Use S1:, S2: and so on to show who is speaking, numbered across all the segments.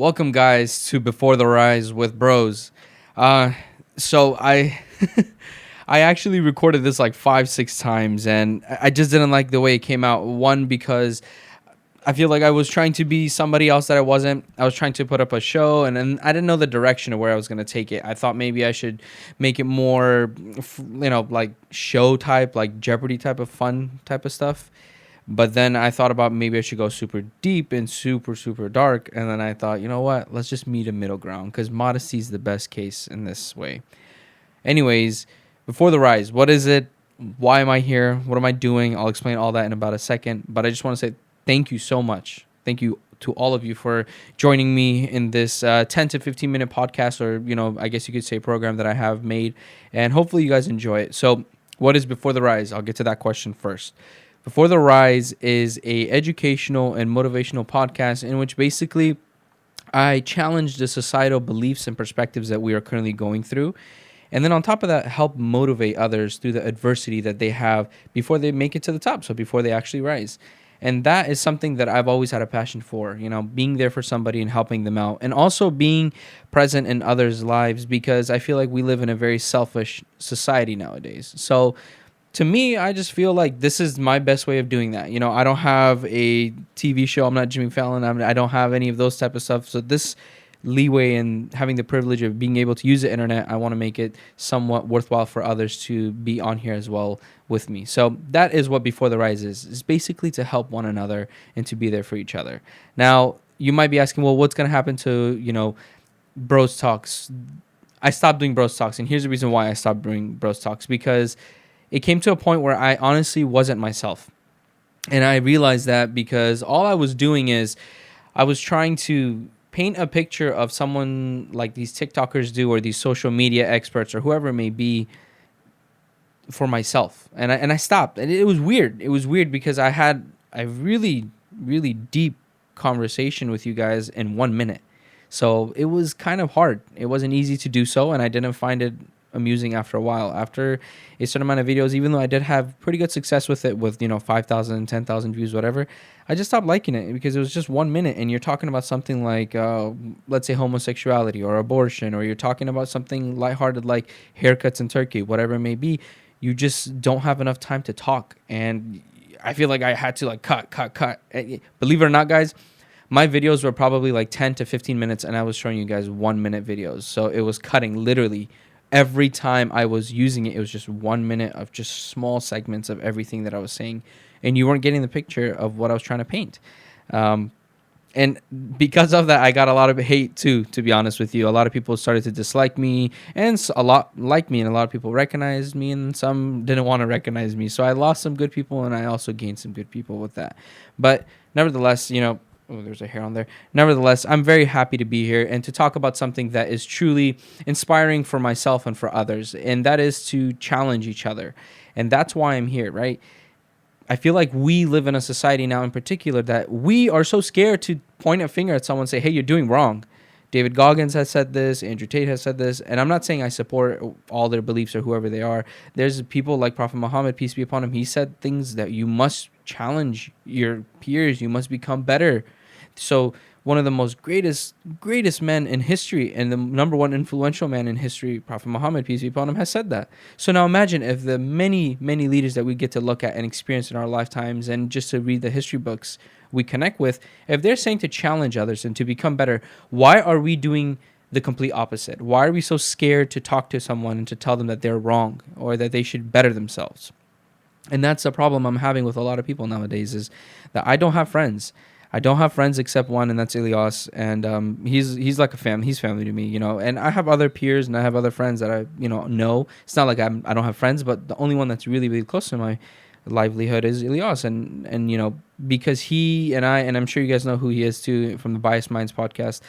S1: Welcome, guys, to Before the Rise with Bros. So I, I actually recorded this like 5, 6 times, and I just didn't like the way it came out. One, because I feel like I was trying to be somebody else that I wasn't. I was trying to put up a show, and then I didn't know the direction of where I was gonna take it. I thought maybe I should make it more, like show type, like Jeopardy type of fun type of stuff. But then I thought about maybe I should go super deep and super, super dark. And then I thought, you know what? Let's just meet a middle ground because modesty is the best case in this way. Anyways, Before the Rise, what is it? Why am I here? What am I doing? I'll explain all that in about a second. But I just want to say thank you so much. Thank you to all of you for joining me in this 10 to 15 minute podcast, or, I guess you could say program that I have made. And hopefully you guys enjoy it. So, what is Before the Rise? I'll get to that question first. Before the Rise is a educational and motivational podcast in which basically I challenge the societal beliefs and perspectives that we are currently going through. And then on top of that, help motivate others through the adversity that they have before they make it to the top. So before they actually rise. And that is something that I've always had a passion for, being there for somebody and helping them out. And also being present in others' lives, because I feel like we live in a very selfish society nowadays. So to me, I just feel like this is my best way of doing that. I don't have a TV show. I'm not Jimmy Fallon. I don't have any of those type of stuff. So this leeway and having the privilege of being able to use the internet, I want to make it somewhat worthwhile for others to be on here as well with me. So that is what Before the Rise is. It's basically to help one another and to be there for each other. Now, you might be asking, well, what's going to happen to, Bros Talks? I stopped doing Bros Talks, and here's the reason why I stopped doing Bros Talks, because it came to a point where I honestly wasn't myself. And I realized that because all I was doing is I was trying to paint a picture of someone like these TikTokers do, or these social media experts, or whoever it may be, for myself. And I stopped. And it was weird. It was weird because I had a really, really deep conversation with you guys in 1 minute. So it was kind of hard. It wasn't easy to do so, and I didn't find it amusing after a while. After a certain amount of videos, even though I did have pretty good success with it, with 5,000, 10,000 views, whatever, I just stopped liking it because it was just 1 minute, and you're talking about something like let's say homosexuality or abortion, or you're talking about something lighthearted like haircuts in Turkey, whatever it may be. You just don't have enough time to talk, and I feel like I had to like cut. Believe it or not, guys, my videos were probably like 10 to 15 minutes, and I was showing you guys 1 minute videos. So it was cutting literally every time I was using it. It was just 1 minute of just small segments of everything that I was saying, and you weren't getting the picture of what I was trying to paint. And because of that, I got a lot of hate too, to be honest with you. A lot of people started to dislike me, and a lot like me, and a lot of people recognized me, and some didn't want to recognize me. So I lost some good people, and I also gained some good people with that. But nevertheless, oh, there's a hair on there. Nevertheless, I'm very happy to be here and to talk about something that is truly inspiring for myself and for others, and that is to challenge each other. And that's why I'm here, right? I feel like we live in a society now in particular that we are so scared to point a finger at someone and say, hey, you're doing wrong. David Goggins has said this, Andrew Tate has said this, and I'm not saying I support all their beliefs or whoever they are. There's people like Prophet Muhammad, peace be upon him. He said things that you must challenge your peers, you must become better. So one of the most greatest men in history, and the number one influential man in history, Prophet Muhammad, peace be upon him, has said that. So now imagine if the many, many leaders that we get to look at and experience in our lifetimes, and just to read the history books we connect with, if they're saying to challenge others and to become better, why are we doing the complete opposite? Why are we so scared to talk to someone and to tell them that they're wrong or that they should better themselves? And that's a problem I'm having with a lot of people nowadays, is that I don't have friends. I don't have friends except one, and that's Ilyas, and he's like a family. He's family to me, And I have other peers and I have other friends that I know. It's not like I don't have friends, but the only one that's really, really close to my livelihood is Ilyas, and because he and I, and I'm sure you guys know who he is too from the Biased Minds podcast.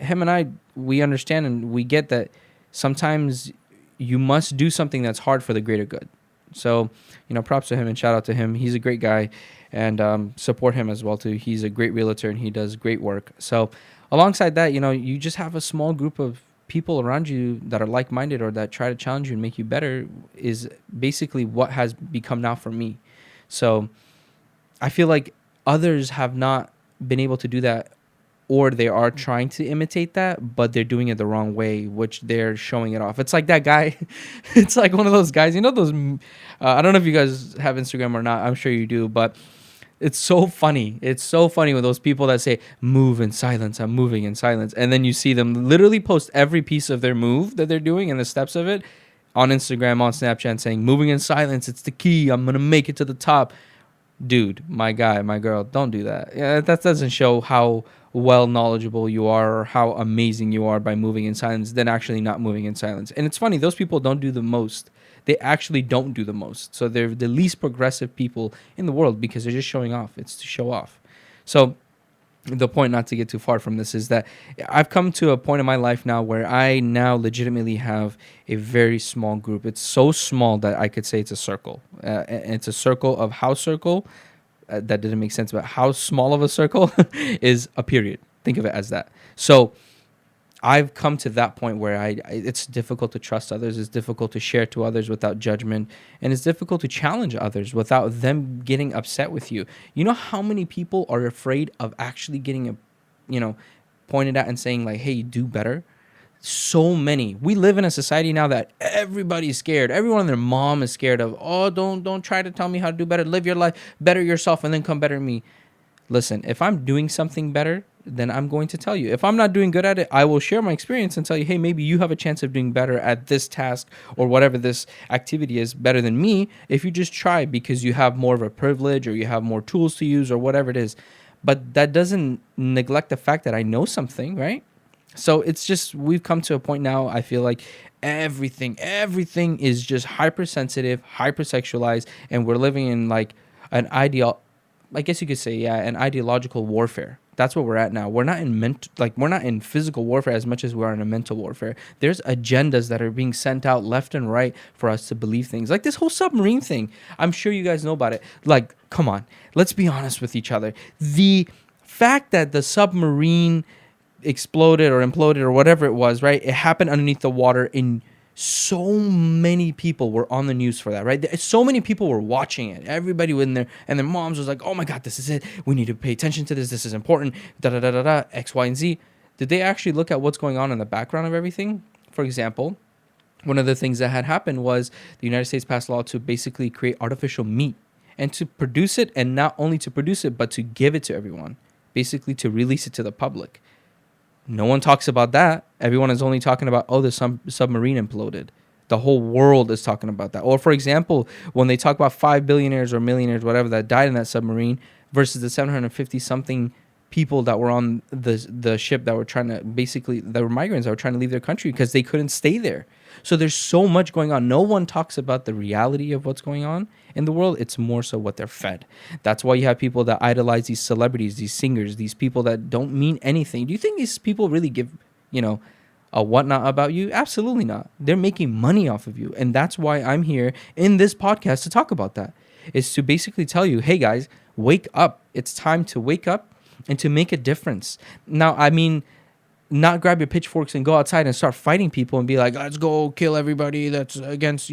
S1: Him and I, we understand and we get that sometimes you must do something that's hard for the greater good. So, props to him and shout out to him. He's a great guy, and support him as well too. He's a great realtor and he does great work. So alongside that, you just have a small group of people around you that are like-minded or that try to challenge you and make you better, is basically what has become now for me. So I feel like others have not been able to do that or they are trying to imitate that, but they're doing it the wrong way, which they're showing it off. It's like that guy. It's like one of those guys, you know, those, I don't know if you guys have Instagram or not. I'm sure you do, but it's so funny. It's so funny with those people that say, move in silence. I'm moving in silence. And then you see them literally post every piece of their move that they're doing and the steps of it on Instagram, on Snapchat, saying, moving in silence. It's the key. I'm going to make it to the top. Dude, my guy, my girl, don't do that. Yeah, that doesn't show how well knowledgeable you are or how amazing you are by moving in silence than actually not moving in silence. And it's funny, those people don't do the most. They actually don't do the most. So they're the least progressive people in the world because they're just showing off. It's to show off. So the point, not to get too far from this, is that I've come to a point in my life now where I now legitimately have a very small group. It's so small that I could say it's a circle. It's a circle of house circle. That didn't make sense, but how small of a circle is a period. Think of it as that. So I've come to that point where it's difficult to trust others. It's difficult to share to others without judgment. And it's difficult to challenge others without them getting upset with you. You know how many people are afraid of actually getting, pointed at and saying like, hey, do better? So many. We live in a society now that everybody's scared. Everyone and their mom is scared of, oh, don't try to tell me how to do better. Live your life, better yourself, and then come better me. Listen, if I'm doing something better, then I'm going to tell you. If I'm not doing good at it, I will share my experience and tell you, hey, maybe you have a chance of doing better at this task or whatever this activity is better than me if you just try, because you have more of a privilege or you have more tools to use or whatever it is. But that doesn't neglect the fact that I know something, right? So it's just, we've come to a point now, I feel like everything is just hypersensitive, hypersexualized, and we're living in like an ideological warfare. That's what we're at now. We're not in physical warfare as much as we are in a mental warfare. There's agendas that are being sent out left and right for us to believe things. Like this whole submarine thing. I'm sure you guys know about it. Like, come on, let's be honest with each other. The fact that the submarine exploded or imploded or whatever it was, right? It happened underneath the water, and so many people were on the news for that, right? So many people were watching it. Everybody was in there, and their moms was like, oh my God, this is it. We need to pay attention to this. This is important. X, Y, and Z. Did they actually look at what's going on in the background of everything? For example, one of the things that had happened was the United States passed a law to basically create artificial meat and to produce it, and not only to produce it, but to give it to everyone, basically to release it to the public. No one talks about that. Everyone is only talking about, oh, the submarine imploded. The whole world is talking about that. Or, for example, when they talk about 5 billionaires or millionaires, whatever, that died in that submarine versus the 750-something people that were on the ship that were that were migrants that were trying to leave their country because they couldn't stay there. So there's so much going on. No one talks about the reality of what's going on in the world. It's more so what they're fed. That's why you have people that idolize these celebrities, these singers, these people that don't mean anything. Do you think these people really give, a whatnot about you? Absolutely not. They're making money off of you. And that's why I'm here in this podcast to talk about that. Is to basically tell you, hey guys, wake up. It's time to wake up and to make a difference. Now, I mean, not grab your pitchforks and go outside and start fighting people and be like, let's go kill everybody that's against,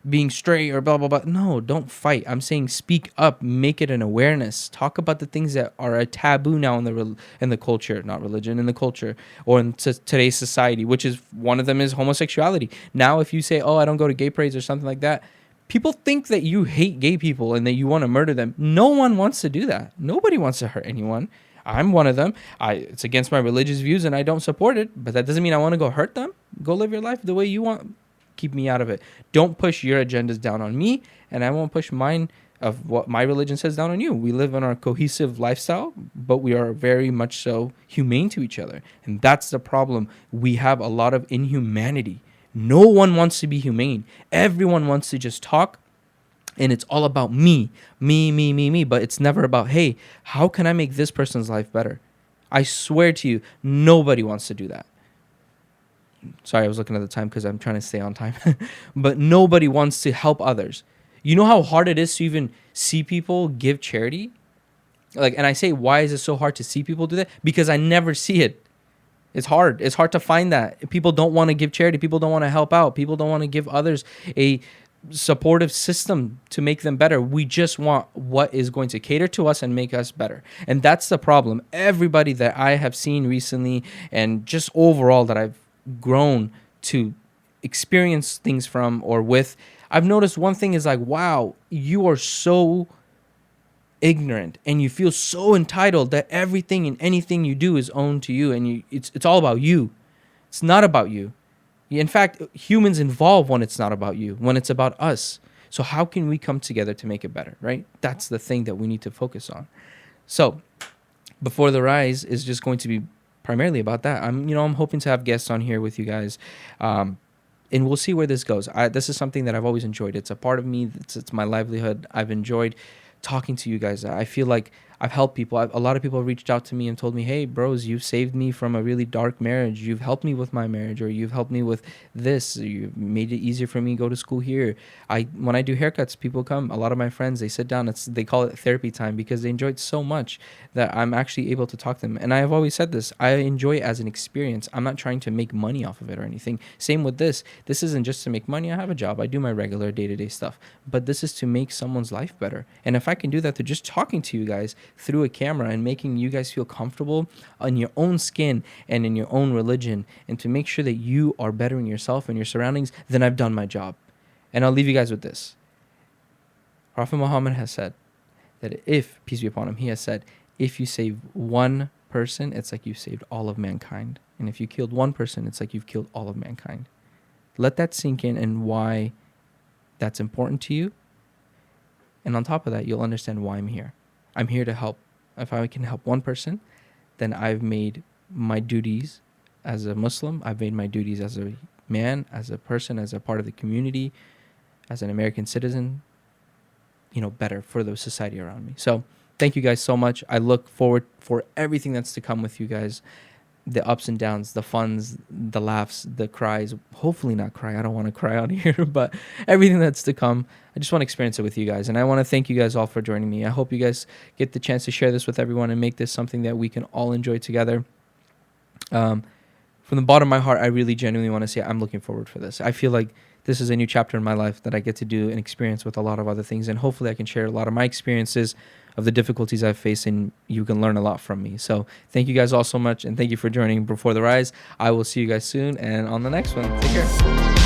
S1: being straight or blah, blah, blah. No, don't fight. I'm saying speak up, make it an awareness. Talk about the things that are a taboo now in the culture, not religion, in the culture or in today's society, which is one of them is homosexuality. Now, if you say, oh, I don't go to gay parades or something like that, people think that you hate gay people and that you want to murder them. No one wants to do that. Nobody wants to hurt anyone. I'm one of them. It's against my religious views and I don't support it, but that doesn't mean I want to go hurt them. Go live your life the way you want. Keep me out of it. Don't push your agendas down on me, and I won't push mine of what my religion says down on you. We live in our cohesive lifestyle, but we are very much so humane to each other. And that's the problem. We have a lot of inhumanity. No one wants to be humane. Everyone wants to just talk. And it's all about me, but it's never about, hey, how can I make this person's life better? I swear to you, nobody wants to do that. Sorry, I was looking at the time because I'm trying to stay on time. But nobody wants to help others. You know how hard it is to even see people give charity? And I say, why is it so hard to see people do that? Because I never see it. It's hard. It's hard to find that. People don't want to give charity. People don't want to help out. People don't want to give others a supportive system to make them better. We just want what is going to cater to us and make us better. And that's the problem. Everybody that I have seen recently, and just overall that I've grown to experience things from or with, I've noticed one thing is like, wow, you are so ignorant and you feel so entitled that everything and anything you do is owned to you, and it's all about you. It's not about you. In fact, humans evolve when it's not about you, when it's about us. So how can we come together to make it better, right? That's the thing that we need to focus on. So Before the Rise is just going to be primarily about that. I'm hoping to have guests on here with you guys. And we'll see where this goes. This is something that I've always enjoyed. It's a part of me. It's my livelihood. I've enjoyed talking to you guys. I feel like I've helped people. A lot of people have reached out to me and told me, hey, bros, you've saved me from a really dark marriage. You've helped me with my marriage, or you've helped me with this. You've made it easier for me to go to school here. When I do haircuts, people come. A lot of my friends, they sit down. They call it therapy time because they enjoy it so much that I'm actually able to talk to them. And I have always said this. I enjoy it as an experience. I'm not trying to make money off of it or anything. Same with this. This isn't just to make money. I have a job. I do my regular day-to-day stuff. But this is to make someone's life better. And if I can do that through just talking to you guys through a camera and making you guys feel comfortable on your own skin and in your own religion, and to make sure that you are bettering yourself and your surroundings, then I've done my job. And I'll leave you guys with this. Prophet Muhammad has said that if, peace be upon him, he has said, if you save one person, it's like you saved all of mankind. And if you killed one person, it's like you've killed all of mankind. Let that sink in and why that's important to you. And on top of that, you'll understand why I'm here. I'm here to help. If I can help one person, then I've made my duties as a Muslim. I've made my duties as a man, as a person, as a part of the community, as an American citizen, better for the society around me. So thank you guys so much. I look forward for everything that's to come with you guys. The ups and downs, the funs, the laughs, the cries. Hopefully not cry. I don't want to cry out here, but everything that's to come, I just want to experience it with you guys. And I want to thank you guys all for joining me. I hope you guys get the chance to share this with everyone and make this something that we can all enjoy together. From the bottom of my heart, I really genuinely want to say I'm looking forward for this. I feel like this is a new chapter in my life that I get to do and experience with a lot of other things. And hopefully I can share a lot of my experiences of the difficulties I've faced, and you can learn a lot from me. So thank you guys all so much, and thank you for joining Before the Rise. I will see you guys soon and on the next one. Take care.